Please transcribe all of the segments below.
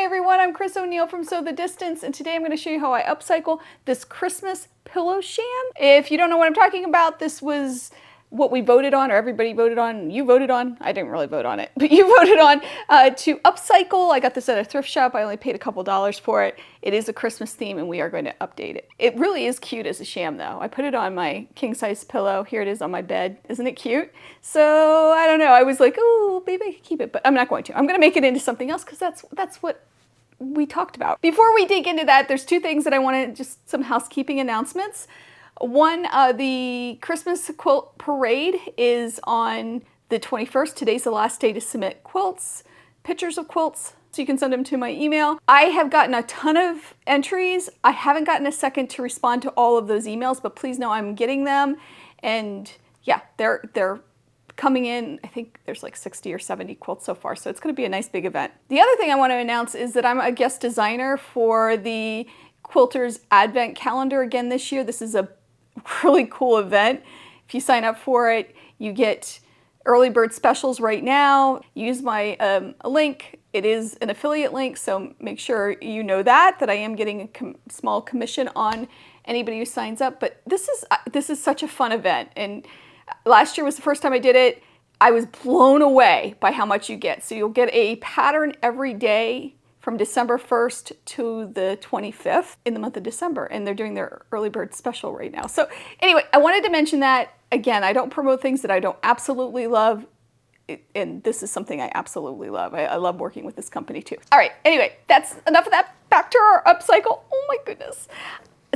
everyone, I'm Chris O'Neill from Sew the Distance, and today I'm going to show you how I upcycle this Christmas pillow sham. If you don't know what I'm talking about, this was what we voted on, or everybody voted on, you voted on, I didn't really vote on it, but you voted on to upcycle. I got this at a thrift shop. I only paid a couple dollars for it. It is a Christmas theme and we are going to update it. It really is cute as a sham though. I put it on my king size pillow. Here it is on my bed. Isn't it cute? So I don't know. I was like, oh, maybe I could keep it, but I'm not going to. I'm going to make it into something else because that's what we talked about. Before we dig into that, there's two things that I want to, just some housekeeping announcements. One, the Christmas quilt parade is on the 21st. Today's the last day to submit quilts, pictures of quilts, so you can send them to my email. I have gotten a ton of entries. I haven't gotten a second to respond to all of those emails, but please know I'm getting them. And yeah, they're coming in. I think there's like 60 or 70 quilts so far, so it's going to be a nice big event. The other thing I want to announce is that I'm a guest designer for the Quilter's Advent Calendar again this year. This is a really cool event. If you sign up for it, you get early bird specials right now. Use my link. It is an affiliate link, so make sure you know that I am getting a small commission on anybody who signs up. But this is such a fun event, and last year was the first time I did it. I was blown away by how much you get. So you'll get a pattern every day from December 1st to the 25th in the month of December, and they're doing their early bird special right now. So anyway, I wanted to mention that. Again, I don't promote things that I don't absolutely love, and this is something I absolutely love. I love working with this company too. All right, anyway, that's enough of that. Back to our upcycle. Oh my goodness.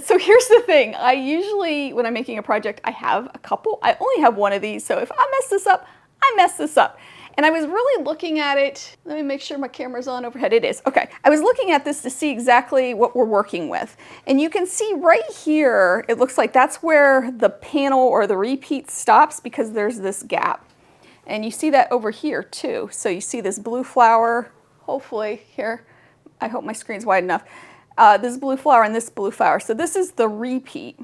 So here's the thing. I usually, when I'm making a project, I have a couple. I only have one of these, so if I mess this up, I mess this up. And I was really looking at it. Let me make sure my camera's on overhead. It is. Okay. I was looking at this to see exactly what we're working with. And you can see right here, it looks like that's where the panel or the repeat stops because there's this gap. And you see that over here too. So you see this blue flower, hopefully here. I hope my screen's wide enough. This blue flower and this blue flower. So this is the repeat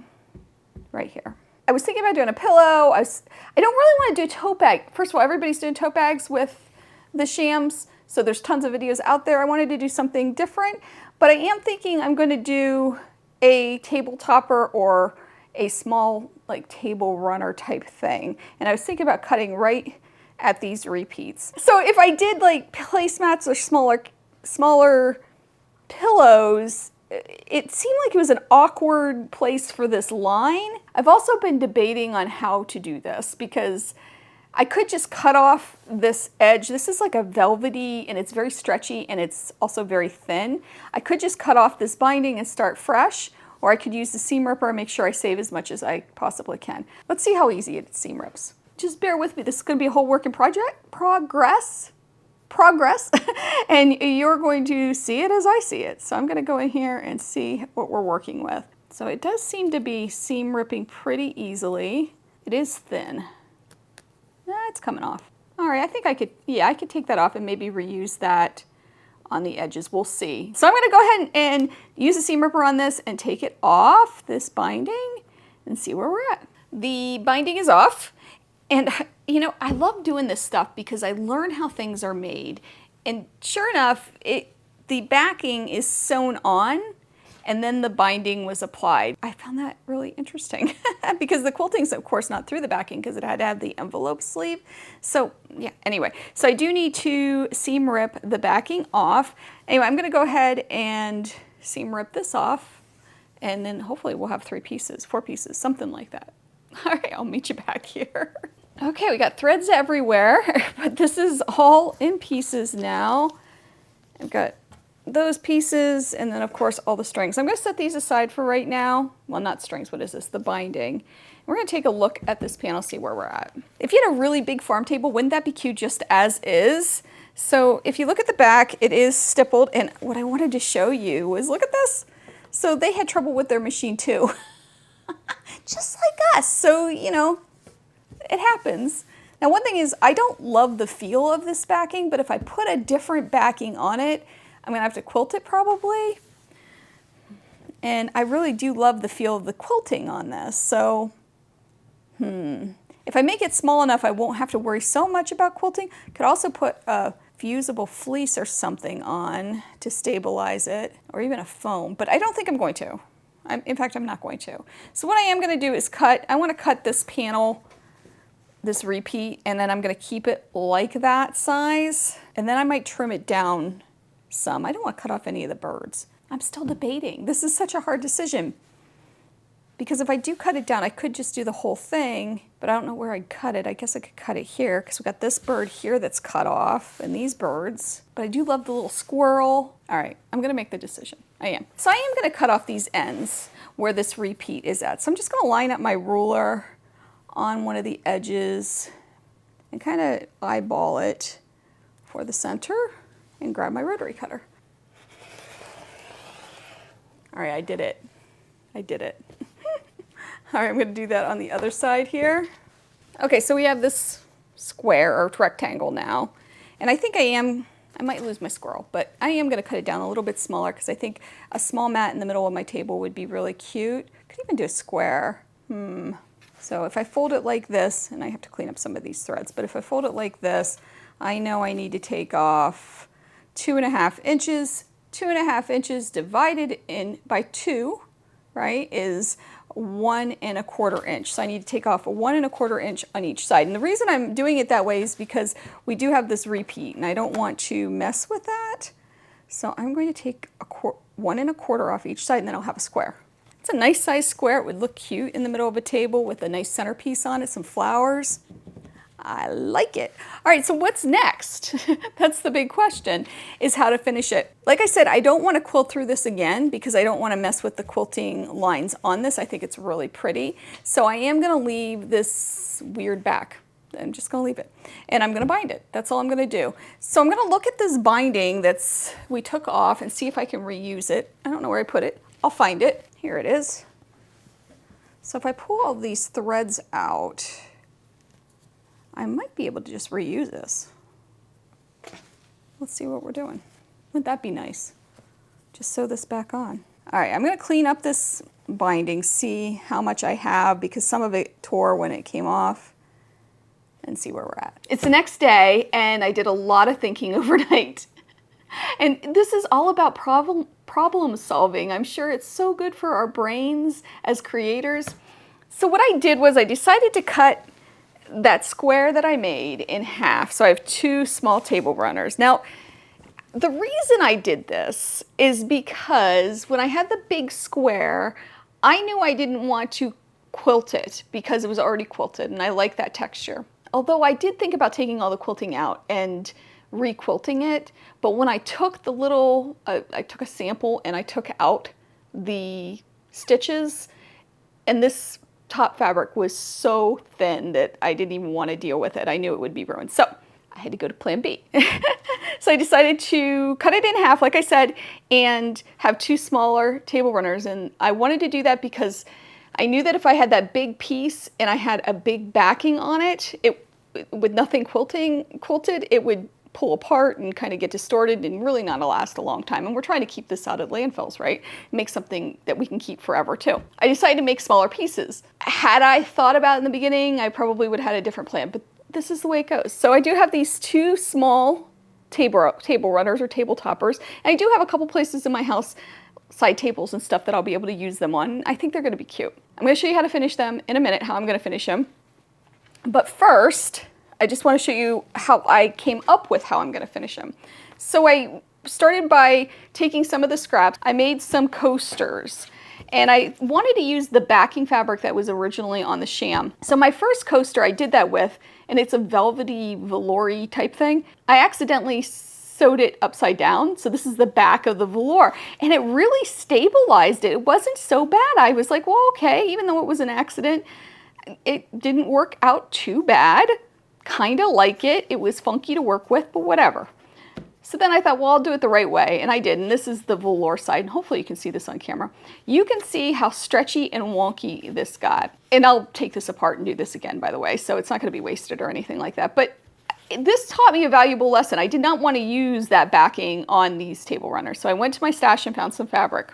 right here. I was thinking about doing a pillow. I don't really want to do a tote bag. First of all, everybody's doing tote bags with the shams, so there's tons of videos out there. I wanted to do something different, but I am thinking I'm going to do a table topper or a small like table runner type thing. And I was thinking about cutting right at these repeats. So if I did like placemats or smaller pillows, it seemed like it was an awkward place for this line. I've also been debating on how to do this because I could just cut off this edge. This is like a velvety and it's very stretchy and it's also very thin. I could just cut off this binding and start fresh, or I could use the seam ripper and make sure I save as much as I possibly can. Let's see how easy it seam rips. Just bear with me. This is going to be a whole work in progress, and you're going to see it as I see it. So I'm going to go in here and see what we're working with. So it does seem to be seam ripping pretty easily. It is thin. It's coming off. All right, I think I could take that off and maybe reuse that on the edges. We'll see. So I'm going to go ahead and use a seam ripper on this and take it off this binding and see where we're at. The binding is off. And you know, I love doing this stuff because I learn how things are made. And sure enough, the backing is sewn on and then the binding was applied. I found that really interesting because the quilting's of course not through the backing because it had to have the envelope sleeve. So yeah, anyway, so I do need to seam rip the backing off. Anyway, I'm gonna go ahead and seam rip this off and then hopefully we'll have 4 pieces, something like that. All right, I'll meet you back here. Okay, we got threads everywhere, but this is all in pieces now. I've got those pieces and then of course all the strings. I'm going to set these aside for right now. Well, not strings, what is this? The binding. We're going to take a look at this panel, see where we're at. If you had a really big farm table, wouldn't that be cute just as is? So if you look at the back, it is stippled, and what I wanted to show you was, look at this. So they had trouble with their machine too. Just like us. So, you know, it happens. Now, one thing is I don't love the feel of this backing, but if I put a different backing on it, I'm gonna have to quilt it probably. And I really do love the feel of the quilting on this. So, if I make it small enough, I won't have to worry so much about quilting. Could also put a fusible fleece or something on to stabilize it, or even a foam, but I don't think I'm going to. In fact, I'm not going to. So what I am going to do is I want to cut this panel, this repeat, and then I'm going to keep it like that size, and then I might trim it down some. I don't want to cut off any of the birds. I'm still debating. This is such a hard decision, because if I do cut it down, I could just do the whole thing, but I don't know where I'd cut it. I guess I could cut it here, because we've got this bird here that's cut off, and these birds. But I do love the little squirrel. All right, I'm gonna make the decision. I am. So I am gonna cut off these ends where this repeat is at. So I'm just gonna line up my ruler on one of the edges and kind of eyeball it for the center and grab my rotary cutter. All right, I did it. I did it. All right, I'm going to do that on the other side here. Okay, so we have this square or rectangle now. And I think I might lose my squirrel, but I am going to cut it down a little bit smaller because I think a small mat in the middle of my table would be really cute. Could even do a square. So if I fold it like this, and I have to clean up some of these threads, but if I fold it like this, I know I need to take off 2.5 inches. 2.5 inches divided in by 2, right, is 1.25 inch. So I need to take off a 1.25 inch on each side. And the reason I'm doing it that way is because we do have this repeat and I don't want to mess with that. So I'm going to take 1.25 off each side and then I'll have a square. It's a nice size square. It would look cute in the middle of a table with a nice centerpiece on it, some flowers. I like it. All right, so what's next? That's the big question, is how to finish it. Like I said, I don't want to quilt through this again because I don't want to mess with the quilting lines on this. I think it's really pretty. So I am going to leave this weird back. I'm just going to leave it. And I'm going to bind it. That's all I'm going to do. So I'm going to look at this binding we took off and see if I can reuse it. I don't know where I put it. I'll find it. Here it is. So if I pull all these threads out, I might be able to just reuse this. Let's see what we're doing. Wouldn't that be nice? Just sew this back on. All right, I'm gonna clean up this binding, see how much I have, because some of it tore when it came off, and see where we're at. It's the next day, and I did a lot of thinking overnight. And this is all about problem solving. I'm sure it's so good for our brains as creators. So what I did was I decided to cut that square that I made in half. So I have 2 small table runners. Now, the reason I did this is because when I had the big square, I knew I didn't want to quilt it because it was already quilted and I like that texture. Although I did think about taking all the quilting out and re-quilting it, but when I took the little, I took a sample and I took out the stitches, and this top fabric was so thin that I didn't even want to deal with it. I knew it would be ruined. So I had to go to plan B. So I decided to cut it in half, like I said, and have 2 smaller table runners. And I wanted to do that because I knew that if I had that big piece and I had a big backing on it, with nothing quilted, it would pull apart and kind of get distorted and really not last a long time. And we're trying to keep this out of landfills, right? Make something that we can keep forever too. I decided to make smaller pieces. Had I thought about it in the beginning, I probably would have had a different plan, but this is the way it goes. So I do have these 2 small table runners or table toppers. And I do have a couple places in my house, side tables and stuff, that I'll be able to use them on. I think they're gonna be cute. I'm gonna show you how to finish them in a minute, how I'm gonna finish them. But first, I just want to show you how I came up with how I'm going to finish them. So I started by taking some of the scraps. I made some coasters and I wanted to use the backing fabric that was originally on the Sham. So my first coaster I did that with, and it's a velvety, velour-y type thing. I accidentally sewed it upside down. So this is the back of the velour, and it really stabilized it. It wasn't so bad. I was like, well, okay, even though it was an accident, it didn't work out too bad. Kind of like it. It was funky to work with, but whatever. So then I thought, well, I'll do it the right way, and I did. And this is the velour side, and hopefully you can see this on camera. You can see how stretchy and wonky this got. And I'll take this apart and do this again, by the way, so it's not going to be wasted or anything like that. But this taught me a valuable lesson. I did not want to use that backing on these table runners. So I went to my stash and found some fabric,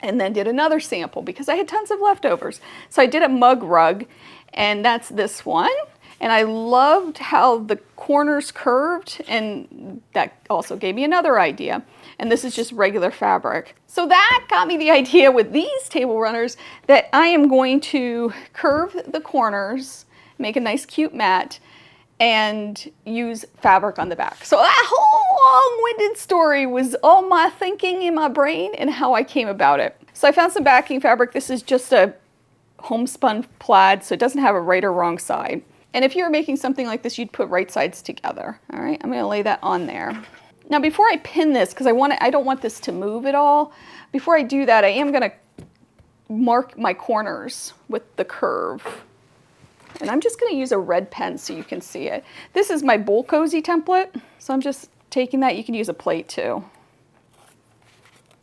and then did another sample because I had tons of leftovers. So I did a mug rug, and that's this one. And I loved how the corners curved, and that also gave me another idea. And this is just regular fabric. So that got me the idea with these table runners that I am going to curve the corners, make a nice cute mat, and use fabric on the back. So that whole long-winded story was all my thinking in my brain and how I came about it. So I found some backing fabric. This is just a homespun plaid, so it doesn't have a right or wrong side. And if you were making something like this, you'd put right sides together. All right, I'm gonna lay that on there. Now before I pin this, because I don't want this to move at all, before I do that, I am gonna mark my corners with the curve. And I'm just gonna use a red pen so you can see it. This is my bowl cozy template, so I'm just taking that. You can use a plate too.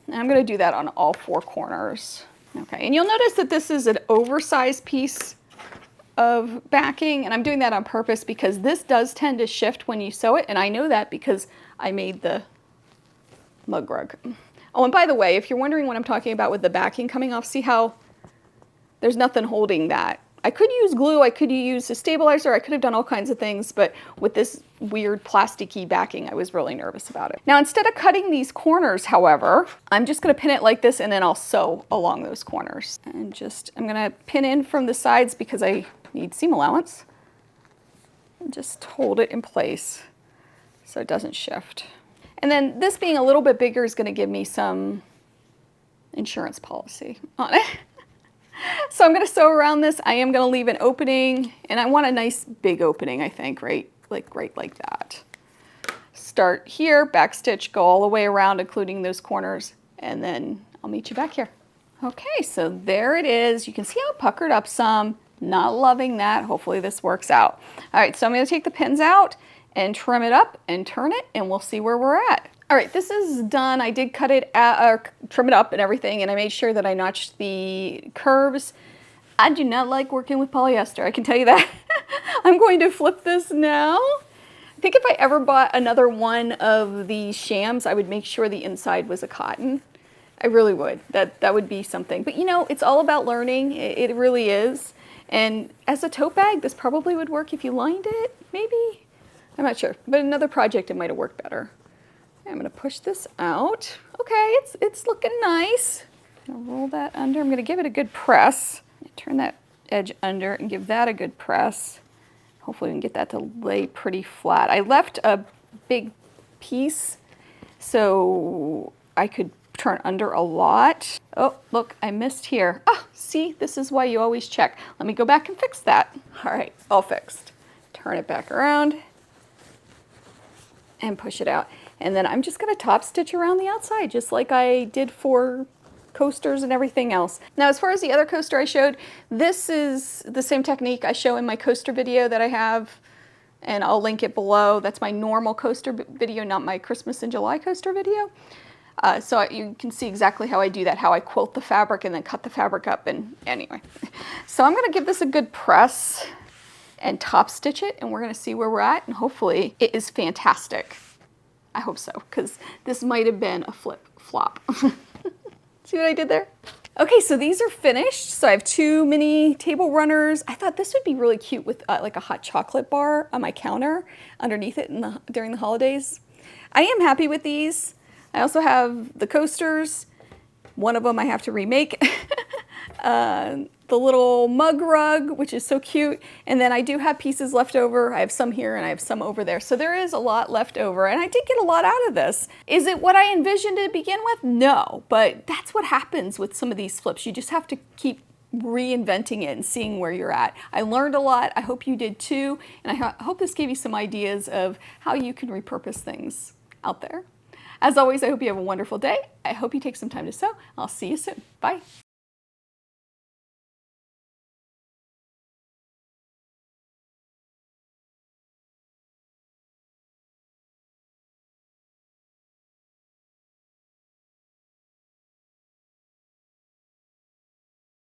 And I'm gonna do that on all 4 corners. Okay, and you'll notice that this is an oversized piece of backing, and I'm doing that on purpose because this does tend to shift when you sew it, and I know that because I made the mug rug. Oh, and by the way, if you're wondering what I'm talking about with the backing coming off, see how there's nothing holding that. I could use glue, I could use a stabilizer, I could have done all kinds of things, but with this weird plasticky backing, I was really nervous about it. Now, instead of cutting these corners, however, I'm just gonna pin it like this, and then I'll sew along those corners. And I'm gonna pin in from the sides because I need seam allowance. And just hold it in place so it doesn't shift. And then this being a little bit bigger is gonna give me some insurance policy on it. So I'm gonna sew around this. I am gonna leave an opening, and I want a nice big opening, I think, right like that. Start here, back stitch, go all the way around, including those corners, and then I'll meet you back here. Okay, so there it is. You can see how it puckered up some. Not loving that. Hopefully this works out. All right, so I'm gonna take the pins out and trim it up and turn it, and we'll see where we're at. All right, this is done. I did cut it, trim it up and everything, and I made sure that I notched the curves. I do not like working with polyester, I can tell you that. I'm going to flip this now. I think if I ever bought another one of these Shams, I would make sure the inside was a cotton. I really would. That would be something. But you know, it's all about learning. It really is. And as a tote bag, this probably would work if you lined it, maybe? I'm not sure, but another project it might have worked better. I'm gonna push this out. Okay, it's looking nice. I'm gonna roll that under. I'm gonna give it a good press. Turn that edge under and give that a good press. Hopefully we can get that to lay pretty flat. I left a big piece so I could turn under a lot. Oh, look, I missed here. Ah, see, this is why you always check. Let me go back and fix that. All right, all fixed. Turn it back around and push it out. And then I'm just gonna top stitch around the outside, just like I did for coasters and everything else. Now, as far as the other coaster I showed, this is the same technique I show in my coaster video that I have, and I'll link it below. That's my normal coaster video, not my Christmas in July coaster video. So you can see exactly how I do that, how I quilt the fabric and then cut the fabric up, and anyway. So I'm gonna give this a good press and top stitch it, and we're gonna see where we're at, and hopefully it is fantastic. I hope so, because this might have been a flop. See what I did there? Okay, so these are finished. So I have 2 mini table runners. I thought this would be really cute with like a hot chocolate bar on my counter underneath it during the holidays. I am happy with these. I also have the coasters. One of them I have to remake. The little mug rug, which is so cute. And then I do have pieces left over. I have some here and I have some over there. So there is a lot left over, and I did get a lot out of this. Is it what I envisioned to begin with? No, but that's what happens with some of these flips. You just have to keep reinventing it and seeing where you're at. I learned a lot. I hope you did too. And I hope this gave you some ideas of how you can repurpose things out there. As always, I hope you have a wonderful day. I hope you take some time to sew. I'll see you soon. Bye.